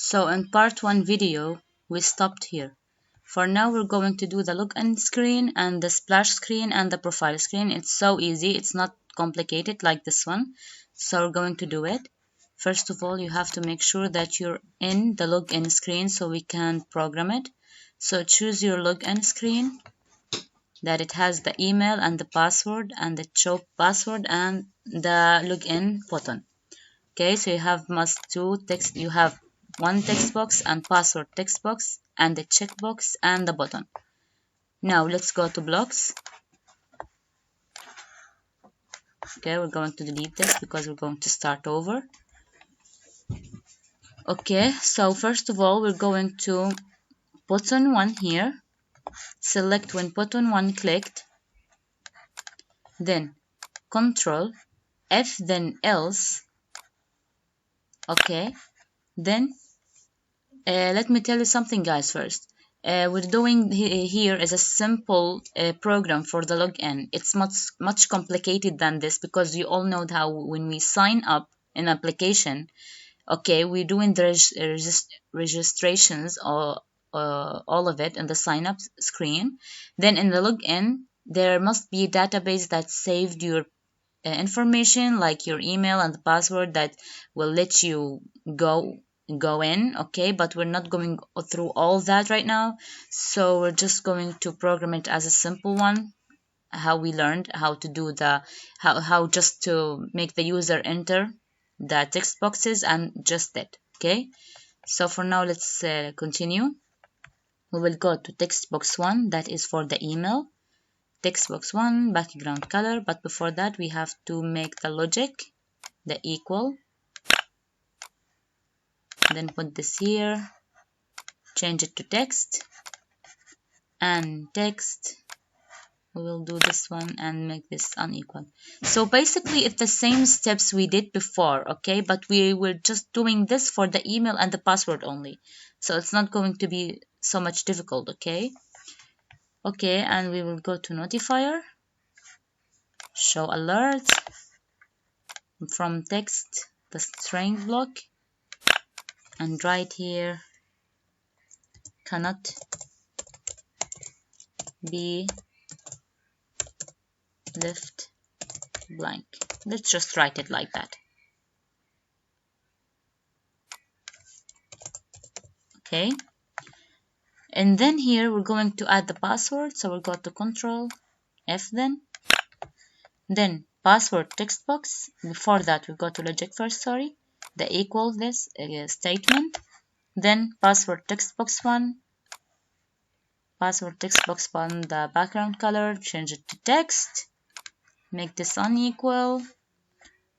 So in part 1 video, we stopped here. For now, we're going to do the login screen and the splash screen and the profile screen. It's so easy. It's not complicated like this one. So we're going to do it. First of all, you have to make sure that you're in the login screen so we can program it. So choose your login screen, that it has the email and the password and the show password and the login button. Okay, so you have you have one text box and password text box and the checkbox and the button. Now let's go to blocks. Okay, we're going to delete this because we're going to start over. Okay, so first of all, we're going to button 1 here. Select when button 1 clicked. Then Control F, then else. Okay, then let me tell you something, guys, first. We're doing here is a simple program for the login. It's much complicated than this because you all know how when we sign up in application, okay, we're doing the registrations or all of it in the sign up screen. Then in the login, there must be a database that saved your information like your email and the password that will let you go in. Okay, but we're not going through all that right now, so we're just going to program it as a simple one, how we learned how to do the how just to make the user enter the text boxes and just that. Okay, so for now let's continue. We will go to text box 1, that is for the email. Text box 1 background color, but before that we have to make the logic, the equal, then put this here, change it to text, and text, we will do this one and make this unequal. So basically it's the same steps we did before, okay, but we were just doing this for the email and the password only, so it's not going to be so much difficult. Okay, and we will go to notifier, show alert, from text the string block, and right here cannot be left blank. Let's just write it like that. Okay, and then here we're going to add the password, so we'll go to Control F, then password text box. Before that we go to logic first, sorry, the equal this statement, then password text box 1, password text box 1, the background color, change it to text, make this unequal,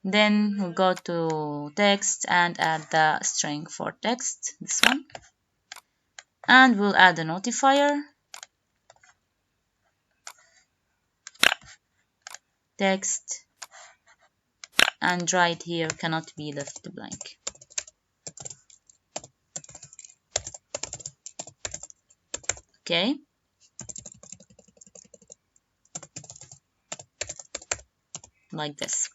then we'll go to text and add the string for text, this one, and we'll add a notifier, text, and right here cannot be left blank. Okay, like this.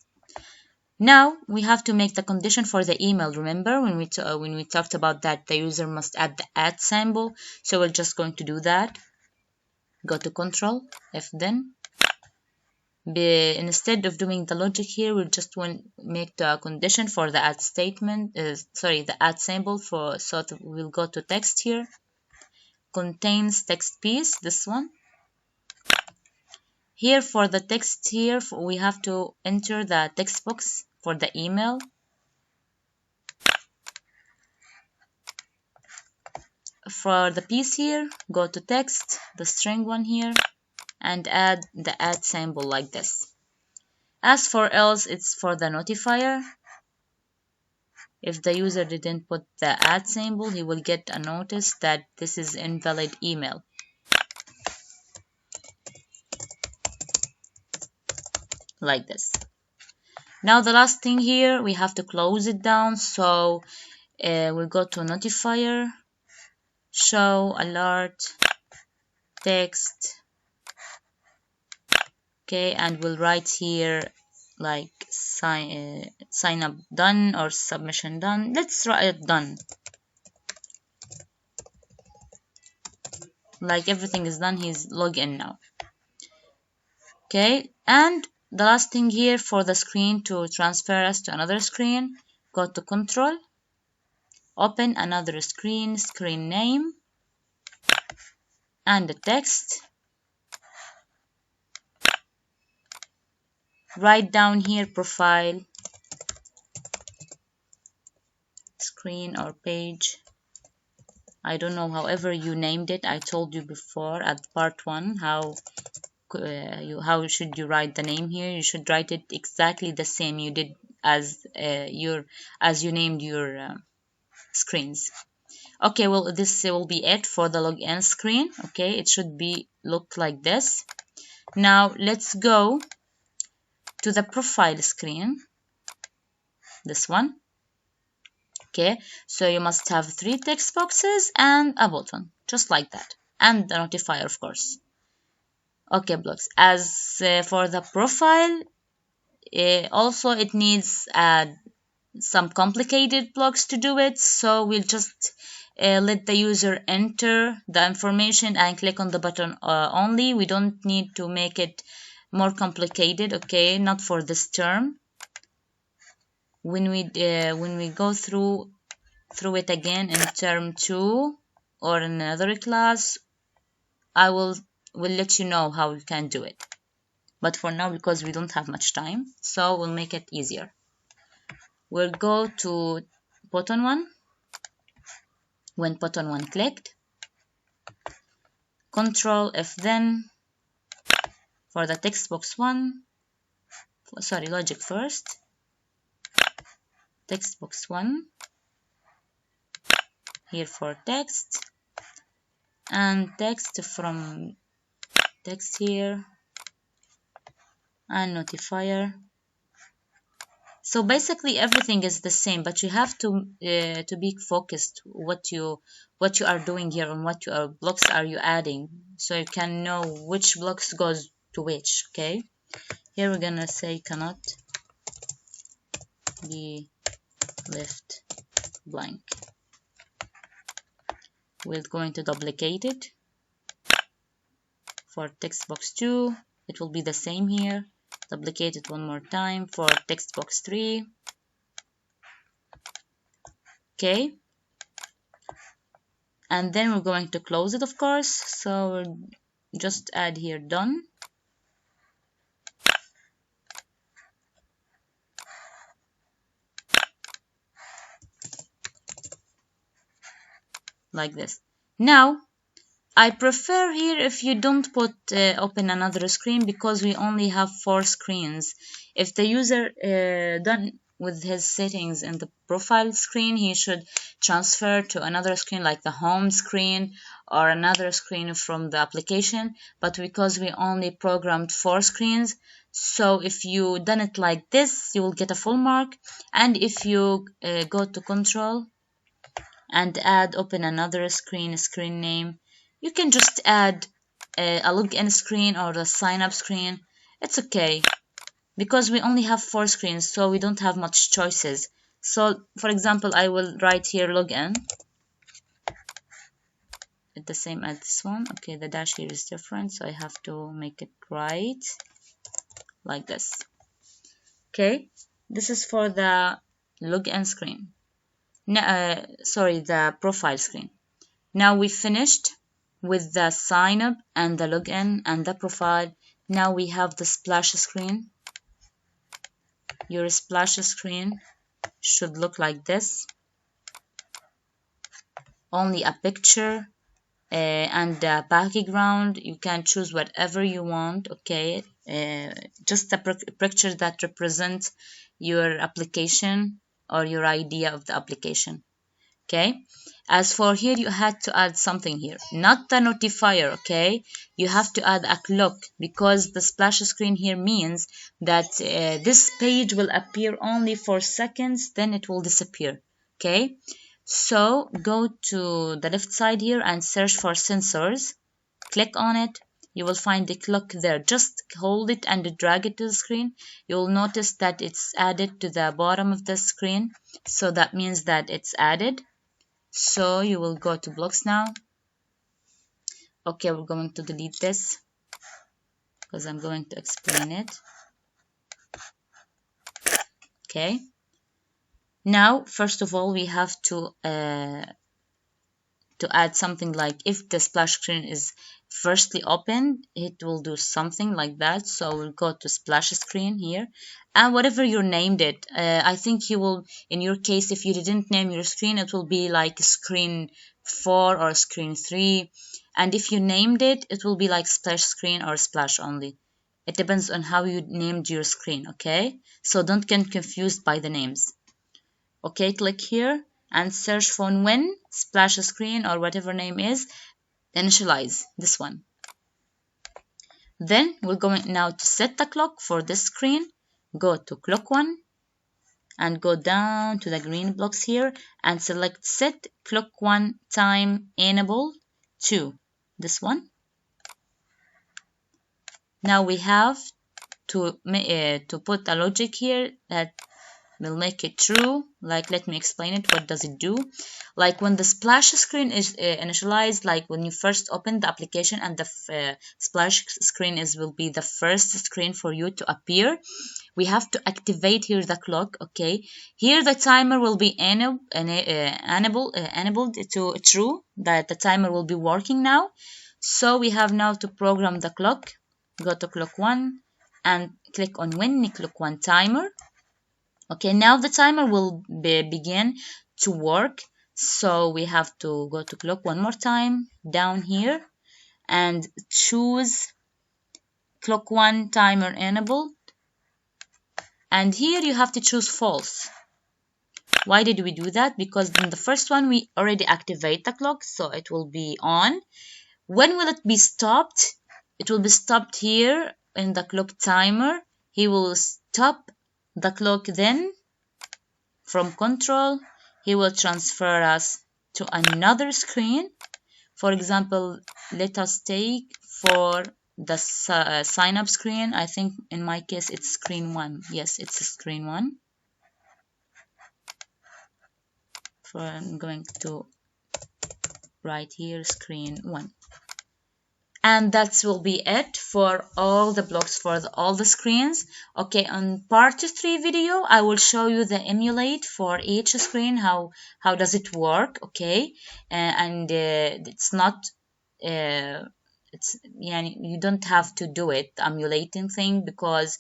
Now we have to make the condition for the email. Remember when we talked about that the user must add the @ symbol, so we're just going to do that. Go to Control F, then instead of doing the logic here, we just want to make the condition for the statement, the @ symbol for, so we'll go to text here, contains text piece, this one. Here for the text here, we have to enter the text box for the email. For the piece here, go to text, the string one here, and add the @ symbol like this. As for else, it's for the notifier. If the user didn't put the @ symbol, he will get a notice that this is invalid email. Like this. Now the last thing here, we have to close it down, so we'll go to notifier, show alert, text, okay, and we'll write here like sign up done or submission done. Let's write it done. like everything is done. He's logged in now. Okay, and the last thing here for the screen to transfer us to another screen, go to Control, open another screen, screen name, and the text. Write down here profile, screen or page. I don't know, however you named it. I told you before at part 1 how should you write the name here. You should write it exactly the same you did as you named your screens. Okay, well, this will be it for the login screen. Okay, it should be look like this. Now let's go to the profile screen, this one. Okay, so you must have 3 text boxes and a button, just like that, and the notifier, of course. Okay, blocks. As for the profile, also it needs some complicated blocks to do it, so we'll just let the user enter the information and click on the button only. We don't need to make it more complicated, okay, not for this term. When we go through it again in term 2 or in another class, I will let you know how you can do it. But for now, because we don't have much time, so we'll make it easier. We'll go to button 1. When button 1 clicked, Control F then for the text box 1, sorry, logic first, text box 1, here for text, and text from text here, and notifier. So basically everything is the same, but you have to be focused what you are doing here and what blocks are you adding, so you can know which blocks goes to which. Okay, here we're gonna say cannot be left blank. We're going to duplicate it for text box 2. It will be the same here. Duplicate it one more time for text box 3. Okay, and then we're going to close it, of course, so we'll just add here done. Like this. Now I prefer here if you don't put open another screen, because we only have 4 screens. If the user done with his settings in the profile screen, he should transfer to another screen like the home screen or another screen from the application. But because we only programmed 4 screens, so if you done it like this, you will get a full mark. And if you go to control and add open another screen, screen name, you can just add a login screen or a sign up screen. It's okay, because we only have 4 screens, so we don't have much choices. So for example, I will write here login. It's the same as this one. Okay, the dash here is different, so I have to make it right like this. Okay, this is for the login screen. Sorry, the profile screen. Now we finished with the sign up and the login and the profile. Now we have the splash screen. Your splash screen should look like this. Only a picture and a background. You can choose whatever you want, okay? Just a picture that represents your application or your idea of the application. Okay, as for here, you had to add something here, not the notifier. Okay, you have to add a clock, because the splash screen here means that this page will appear only for seconds, then it will disappear. Okay, so go to the left side here and search for sensors. Click on it. You will find the clock there. Just hold it and drag it to the screen. You will notice that it's added to the bottom of the screen, so that means that it's added. So you will go to blocks now, Okay, we're going to delete this because I'm going to explain it. Okay, now first of all we have to add something like if the splash screen is firstly opened, it will do something like that. So we'll go to splash screen here, and whatever you named it, I think you will, in your case, if you didn't name your screen, it will be like screen 4 or screen 3, and if you named it, it will be like splash screen or splash only. It depends on how you named your screen. Okay, so don't get confused by the names. Okay, click here and search for when splash screen or whatever name is, initialize this one. Then we're going now to set the clock for this screen. Go to clock 1 and go down to the green blocks here and select set clock 1 time enable to this one. Now we have to put a logic here that will make it true. Like, let me explain it. What does it do? Like when the splash screen is initialized, like when you first open the application and the splash screen will be the first screen for you to appear, we have to activate here the clock. Okay, here the timer will be enabled to true, that the timer will be working now. So we have now to program the clock. Go to clock 1 and click on when clock 1 timer. Okay, now the timer will begin to work. So we have to go to clock one more time down here and choose clock 1 timer enable. And here you have to choose false. Why did we do that? Because in the first one we already activate the clock, so it will be on. When will it be stopped? It will be stopped here in the clock timer. He will stop the clock, then from control he will transfer us to another screen. For example, let us take for the sign up screen. I think in my case it's screen 1. Yes, it's screen 1. I'm going to write here screen 1. And that will be it for all the blocks for all the screens. Okay, on part 3 video I will show you the emulate for each screen, how does it work. Okay, and it's not you don't have to do it, the emulating thing, because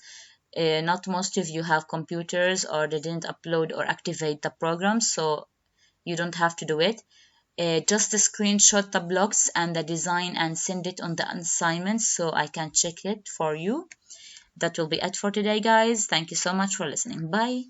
not most of you have computers or they didn't upload or activate the program, so you don't have to do it. Just screenshot the blocks and the design and send it on the assignment so I can check it for you. That will be it for today, guys. Thank you so much for listening. Bye.